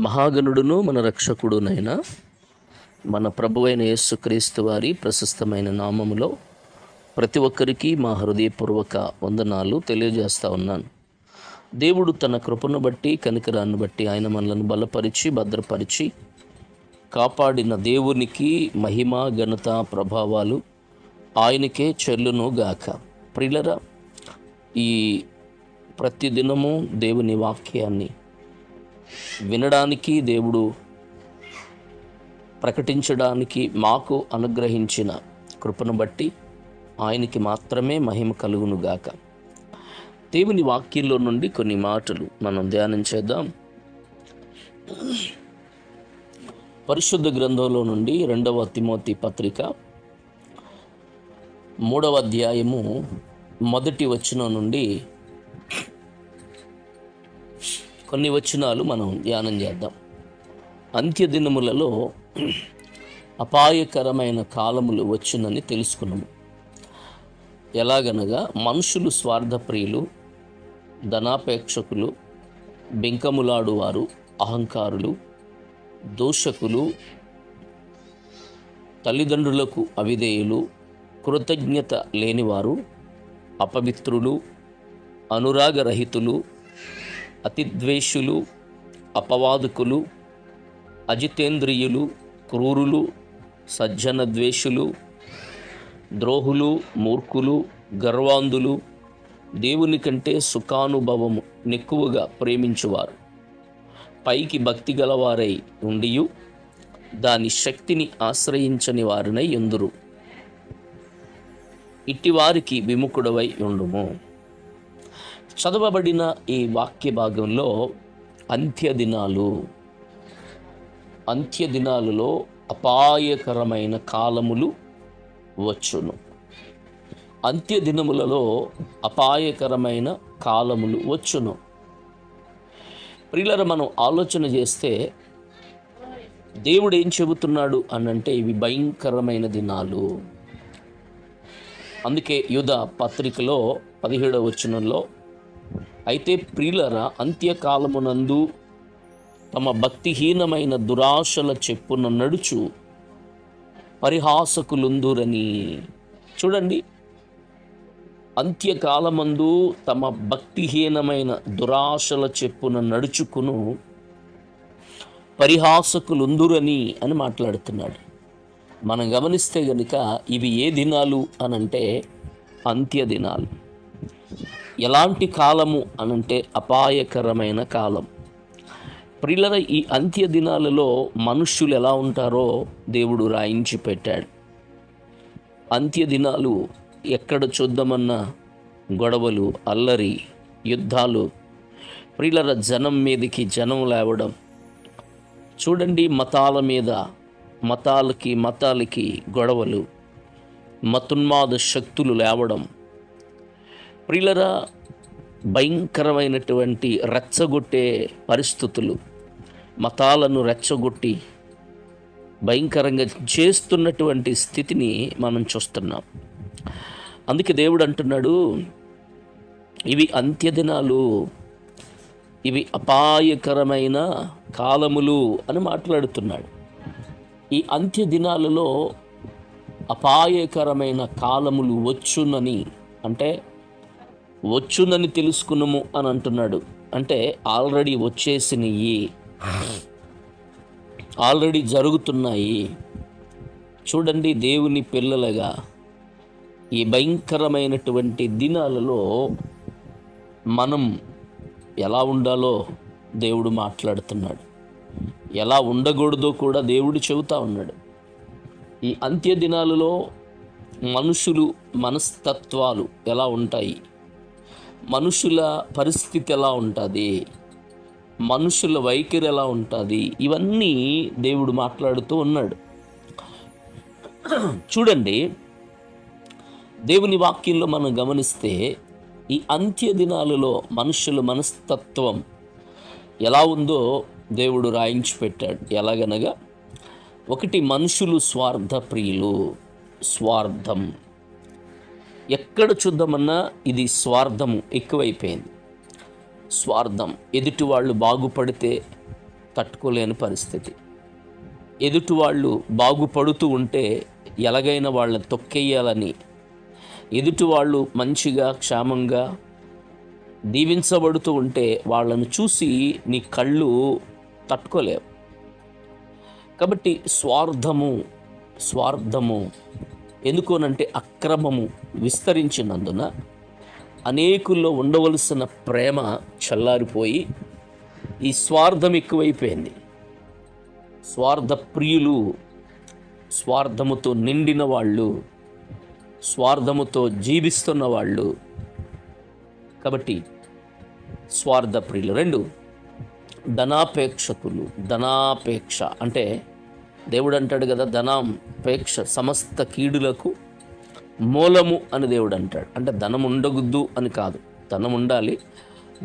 మహాగణుడును మన రక్షకుడునైన మన ప్రభువైన యేసుక్రీస్తు వారి ప్రశస్తమైన నామములో ప్రతి ఒక్కరికి మా హృదయపూర్వక వందనాలు తెలియజేస్తా ఉన్నాను. దేవుడు తన కృపను బట్టి కనికరాన్ని బట్టి ఆయన మనలను బలపరిచి భద్రపరిచి కాపాడిన దేవునికి మహిమ ఘనత ప్రభావాలు ఆయనకే చెల్లును గాక. ప్రియులరా, ఈ ప్రతిదినము దేవుని వాక్యాన్ని వినడానికి, దేవుడు ప్రకటించడానికి మాకు అనుగ్రహించిన కృపను బట్టి ఆయనకి మాత్రమే మహిమ కలుగునుగాక. దేవుని వాక్యంలో నుండి కొన్ని మాటలు మనం ధ్యానం చేద్దాం. పరిశుద్ధ గ్రంథంలో నుండి 2వ తిమోతి పత్రిక 3వ అధ్యాయము 1వ వచనం నుండి కొన్ని వచనాలు మనం ధ్యానం చేద్దాం. అంత్యదినములలో అపాయకరమైన కాలములు వచ్చునని తెలుసుకున్నాము. ఎలాగనగా మనుషులు స్వార్థప్రియులు, ధనాపేక్షకులు, బెంకములాడువారు, అహంకారులు, దూషకులు, తల్లిదండ్రులకు అవిధేయులు, కృతజ్ఞత లేనివారు, అపవిత్రులు, అనురాగరహితులు, అతిద్వేషులు, అపవాదకులు, అజితేంద్రియులు, క్రూరులు, సజ్జన ద్వేషులు, ద్రోహులు, మూర్ఖులు, గర్వాంధులు, దేవుని కంటే సుఖానుభవము నెక్కువగా ప్రేమించువారు, పైకి భక్తి గలవారై ఉండియు దాని శక్తిని ఆశ్రయించని వారినై ఎందురు. ఇట్టివారికి విముఖుడవై ఉండుము. చదవబడిన ఈ వాక్య భాగంలో అంత్యదినాలలో అపాయకరమైన కాలములు వచ్చును. అంత్యదినములలో అపాయకరమైన కాలములు వచ్చును. ప్రియులారా, మనం ఆలోచన చేస్తే దేవుడు ఏం చెబుతున్నాడు అనంటే ఇవి భయంకరమైన దినాలు. అందుకే యూదా పత్రికలో 17వ వచనంలో, అయితే ప్రియులారా, అంత్యకాలమునందు తమ భక్తిహీనమైన దురాశల చెప్పున నడుచు పరిహాసకులుందురని. చూడండి, అంత్యకాలమందు తమ భక్తిహీనమైన దురాశల చెప్పున నడుచుకును పరిహాసకులుందురని అని మాట్లాడుతున్నాడు. మనం గమనిస్తే గనుక ఇవి ఏ దినాలు అనంటే అంత్యదినాలు. ఎలాంటి కాలము అనంటే అపాయకరమైన కాలం. ప్రియులారా, ఈ అంత్య దినాలలో మనుష్యులు ఎలా ఉంటారో దేవుడు రాయించి పెట్టాడు. అంత్య దినాలు ఎక్కడ చూద్దామన్నా గొడవలు, అల్లరి, యుద్ధాలు. ప్రియులారా, జనం మీదకి జనం లేవడం. చూడండి, మతాలకి గొడవలు, మతున్మాద శక్తులు లేవడం. ప్రియులారా, భయంకరమైనటువంటి రెచ్చగొట్టే పరిస్థితులు, మతాలను రెచ్చగొట్టి భయంకరంగా చేస్తున్నటువంటి స్థితిని మనం చూస్తున్నాం. అందుకే దేవుడు అంటున్నాడు, ఇవి అంత్యదినాలు, ఇవి అపాయకరమైన కాలములు అని మాట్లాడుతున్నాడు. ఈ అంత్యదినాలలో అపాయకరమైన కాలములు వచ్చునని తెలుసుకున్నాము అని అంటున్నాడు. అంటే ఆల్రెడీ వచ్చేసినవి, ఆల్రెడీ జరుగుతున్నాయి. చూడండి, దేవుని పిల్లలుగా ఈ భయంకరమైనటువంటి దినాలలో మనం ఎలా ఉండాలో దేవుడు మాట్లాడుతున్నాడు. ఎలా ఉండకూడదో కూడా దేవుడు చెబుతా ఉన్నాడు. ఈ అంత్య దినాలలో మనుషులు మనస్తత్వాలు ఎలా ఉంటాయి, మనుషుల పరిస్థితి ఎలా ఉంటుంది, మనుషుల వైఖరి ఎలా ఉంటుంది, ఇవన్నీ దేవుడు మాట్లాడుతూ ఉన్నాడు. చూడండి, దేవుని వాక్యంలో మనం గమనిస్తే ఈ అంత్య దినాలలో మనుషుల మనస్తత్వం ఎలా ఉందో దేవుడు రాయించి పెట్టాడు. ఎలాగనగా, 1, మనుషులు స్వార్థప్రియులు. స్వార్థం ఎక్కడ చూద్దామన్నా ఇది స్వార్థం ఎక్కువైపోయింది. స్వార్థం, ఎదుటి వాళ్ళు బాగుపడితే తట్టుకోలేని పరిస్థితి. ఎదుటి వాళ్ళు బాగుపడుతూ ఉంటే ఎలాగైనా వాళ్ళని తొక్కేయాలని, ఎదుటి వాళ్ళు మంచిగా క్షేమంగా దీవించబడుతూ ఉంటే వాళ్ళను చూసి నీ కళ్ళు తట్టుకోలేవు. కాబట్టి స్వార్థము ఎందుకోనంటే అక్రమము విస్తరించినందున అనేకుల్లో ఉండవలసిన ప్రేమ చల్లారిపోయి ఈ స్వార్థం ఎక్కువైపోయింది. స్వార్థ ప్రియులు, స్వార్థముతో నిండిన వాళ్ళు, స్వార్థముతో జీవిస్తున్న వాళ్ళు. కాబట్టి స్వార్థ ప్రియులు. 2, ధనాపేక్షకులు. ధనాపేక్ష అంటే దేవుడు అంటాడు కదా, ధనాపేక్ష సమస్త కీడులకు మూలము అని దేవుడు అంటాడు. అంటే ధనం ఉండగొద్దు అని కాదు, ధనం ఉండాలి.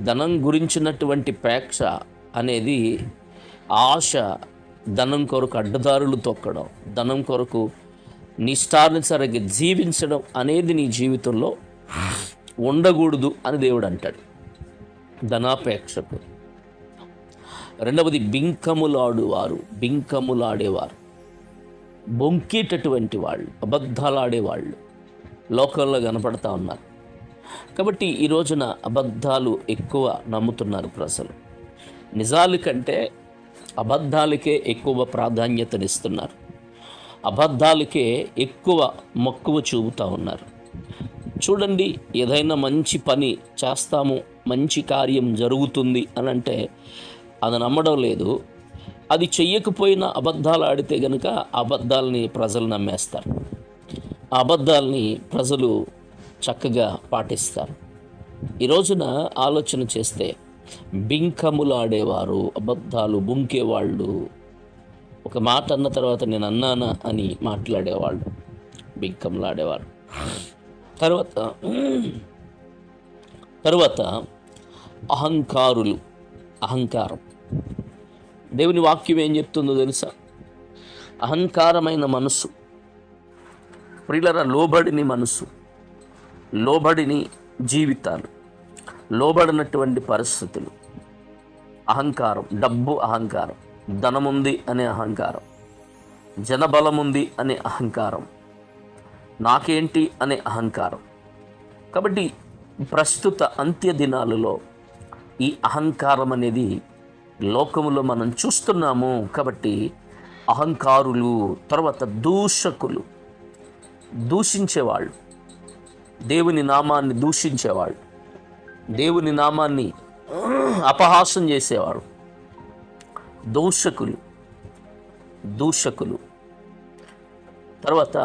ధనం గురించినటువంటి పేక్ష అనేది ఆశ, ధనం కొరకు అడ్డదారులు తొక్కడం, ధనం కొరకు నిష్ఠానుసారంగా జీవించడం అనేది నీ జీవితంలో ఉండకూడదు అని దేవుడు అంటాడు. ధనాపేక్షకు. 2వది బింకములాడేవారు, బొంకేటటువంటి వాళ్ళు, అబద్ధాలాడేవాళ్ళు లోకంలో కనపడతా ఉన్నారు. కాబట్టి ఈ రోజున అబద్ధాలు ఎక్కువ నమ్ముతున్నారు ప్రజలు. నిజాల కంటే అబద్ధాలకే ఎక్కువ ప్రాధాన్యతనిస్తున్నారు, అబద్ధాలకే ఎక్కువ మక్కువ చూపుతూ ఉన్నారు. చూడండి, ఏదైనా మంచి పని చేస్తాము, మంచి కార్యం జరుగుతుంది అని అంటే అది నమ్మడం లేదు. అది చెయ్యకపోయినా అబద్ధాలు ఆడితే కనుక అబద్ధాలని ప్రజలు నమ్మేస్తారు, ఆ అబద్ధాలని ప్రజలు చక్కగా పాటిస్తారు. ఈ రోజున ఆలోచన చేస్తే బింకములాడేవారు, అబద్ధాలు బుంకేవాళ్ళు, ఒక మాట అన్న తర్వాత నేను అన్నానా అని మాట్లాడేవాళ్ళు, బింకములాడేవారు. తర్వాత అహంకారం. దేవుని వాక్యం ఏం చెప్తుందో తెలుసా? అహంకారమైన మనసు, ప్రియులరా, లోబడిని మనసు, లోబడిని జీవితాలు, లోబడినటువంటి పరిస్థితులు. అహంకారం, డబ్బు అహంకారం, ధనముంది అనే అహంకారం, జనబలముంది అనే అహంకారం, నాకేంటి అనే అహంకారం. కాబట్టి ప్రస్తుత అంత్య దినాలలో ఈ అహంకారం అనేది లోకములో మనం చూస్తున్నాము. కాబట్టి అహంకారులు, తర్వాత దూషకులు, దూషించేవాళ్ళు, దేవుని నామాన్ని దూషించేవాళ్ళు, దేవుని నామాన్ని అపహాసం చేసేవాడు, దూషకులు. తర్వాత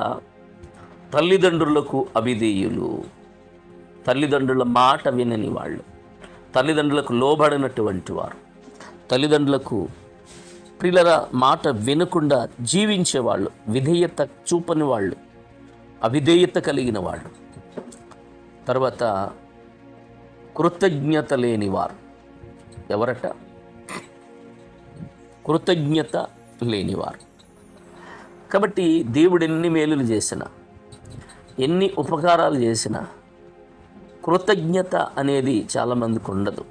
తల్లిదండ్రులకు అవిధేయులు, తల్లిదండ్రుల మాట వినని వాళ్ళు, తల్లిదండ్రులకు లోబడినటువంటి వారు, తల్లిదండ్రులకు పిల్లల మాట వినకుండా జీవించేవాళ్ళు, విధేయత చూపని వాళ్ళు, అవిధేయత కలిగిన వాళ్ళు. తర్వాత కృతజ్ఞత లేనివారు. ఎవరట? కృతజ్ఞత లేనివారు. కాబట్టి దేవుడు ఎన్ని మేలులు చేసినా, ఎన్ని ఉపకారాలు చేసినా కృతజ్ఞత అనేది చాలామందికి ఉండదు.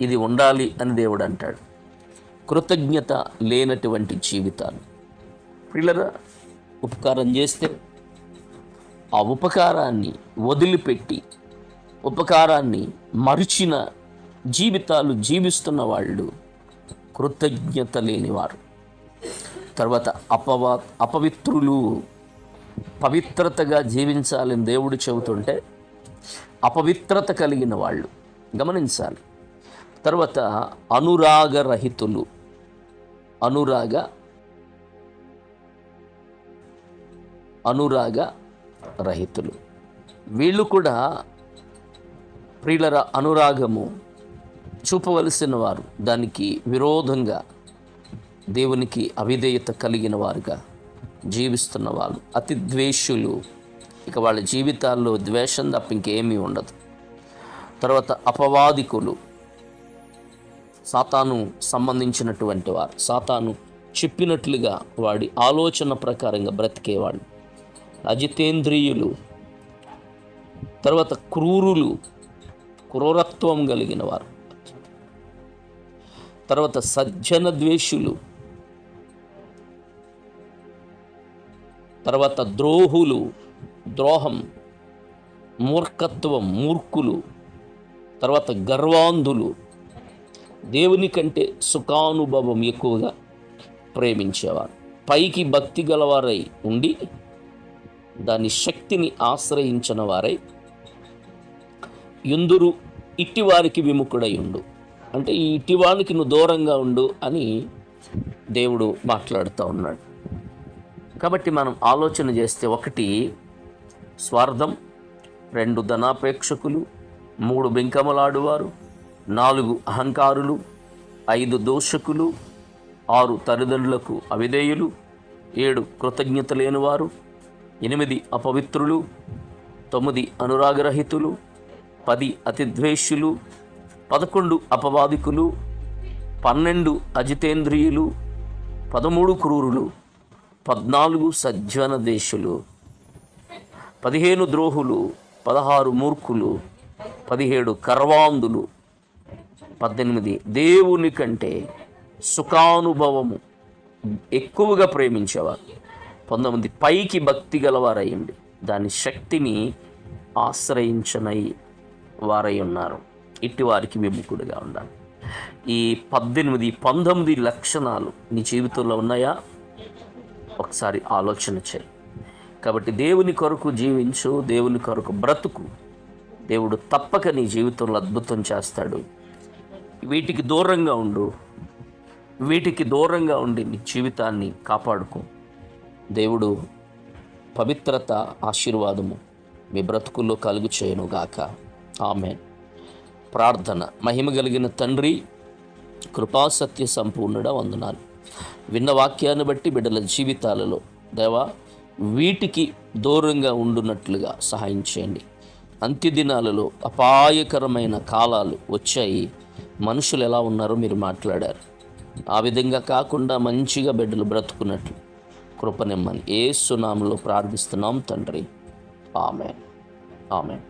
ఇది ఉండాలి అని దేవుడు అంటాడు. కృతజ్ఞత లేనటువంటి జీవితాలు. పిల్లల ఉపకారం చేస్తే ఆ ఉపకారాన్ని వదిలిపెట్టి ఉపకారాన్ని మరిచిన జీవితాలు జీవిస్తున్న వాళ్ళు కృతజ్ఞత లేనివారు. తర్వాత అపవిత్రులు. పవిత్రతగా జీవించాలని దేవుడు చెబుతుంటే అపవిత్రత కలిగిన వాళ్ళు గమనించాలి. తర్వాత అనురాగరహితులు. అనురాగరహితులు వీళ్ళు కూడా ప్రియులర అనురాగము చూపవలసిన వారు దానికి విరోధంగా దేవునికి అవిధేయత కలిగిన వారుగా జీవిస్తున్న వాళ్ళు. అతి ద్వేషులు. ఇక వాళ్ళ జీవితాల్లో ద్వేషం తప్ప ఇంకేమీ ఉండదు. తర్వాత అపవాదికులు. సాతాను సంబంధించినటువంటి వారు, సాతాను చెప్పినట్లుగా వాడి ఆలోచన ప్రకారంగా బ్రతికేవాళ్ళు. అజితేంద్రియులు. తర్వాత క్రూరులు, క్రూరత్వం కలిగిన వారు. తర్వాత సజ్జన ద్వేషులు, తర్వాత ద్రోహులు, ద్రోహం, మూర్ఖత్వం, మూర్ఖులు, తర్వాత గర్వాంధులు, దేవుని కంటే సుఖానుభవం ఎక్కువగా ప్రేమించేవారు, పైకి భక్తి గలవారై ఉండి దాని శక్తిని ఆశ్రయించిన వారై యుందురు, ఇట్టివారికి విముఖుడై ఉండు. అంటే ఈ ఇట్టివానికి నువ్వు దూరంగా ఉండు అని దేవుడు మాట్లాడుతూ ఉన్నాడు. కాబట్టి మనం ఆలోచన చేస్తే 1 స్వార్థం, 2 ధనాపేక్షకులు, 3 బెంకమలాడువారు, 4 అహంకారులు, 5 దోషకులు, 6 తల్లిదండ్రులకు అవిధేయులు, 7 కృతజ్ఞత లేనివారు, 8 అపవిత్రులు, 9 అనురాగరహితులు, 10 అతిద్వేషులు, 11 అపవాదికులు, 12 అజితేంద్రియులు, 13 క్రూరులు, 14 సజ్జన దేశులు, 15 ద్రోహులు, 16 మూర్ఖులు, 17 కర్వాంధులు, 18 దేవుని కంటే సుఖానుభవము ఎక్కువగా ప్రేమించేవారు, 19 పైకి భక్తి గలవారయ్యండి దాని శక్తిని ఆశ్రయించనై వారై ఉన్నారు. ఇట్టి వారికి విముఖుడుగా ఉండాలి. ఈ 18, 19 లక్షణాలు నీ జీవితంలో ఉన్నాయా? ఒకసారి ఆలోచన చేయి. కాబట్టి దేవుని కొరకు జీవించు, దేవుని కొరకు బ్రతుకు. దేవుడు తప్పక నీ జీవితంలో అద్భుతం చేస్తాడు. వీటికి దూరంగా ఉండు, వీటికి దూరంగా ఉండి నీ జీవితాన్ని కాపాడుకో. దేవుడు పవిత్రత, ఆశీర్వాదము మీ బ్రతుకుల్లో కలుగు చేయనుగాక. ఆమేన్. ప్రార్థన. మహిమ కలిగిన తండ్రి, కృపాసత్య సంపూర్ణుడా, వందనాలు. విన్న వాక్యాన్ని బట్టి బిడ్డల జీవితాలలో దేవా వీటికి దూరంగా ఉండునట్లుగా సహాయం చేయండి. అంత్యదినాలలో అపాయకరమైన కాలాలు వచ్చాయి. మనుషులు ఎలా ఉన్నారో మీరు మాట్లాడారు. ఆ విధంగా కాకుండా మంచిగా బిడ్డలు బ్రతుకున్నట్లు కృపనిమ్మని యేసు నామములో ప్రార్థిస్తున్నాం తండ్రి. ఆమేన్. ఆమేన్.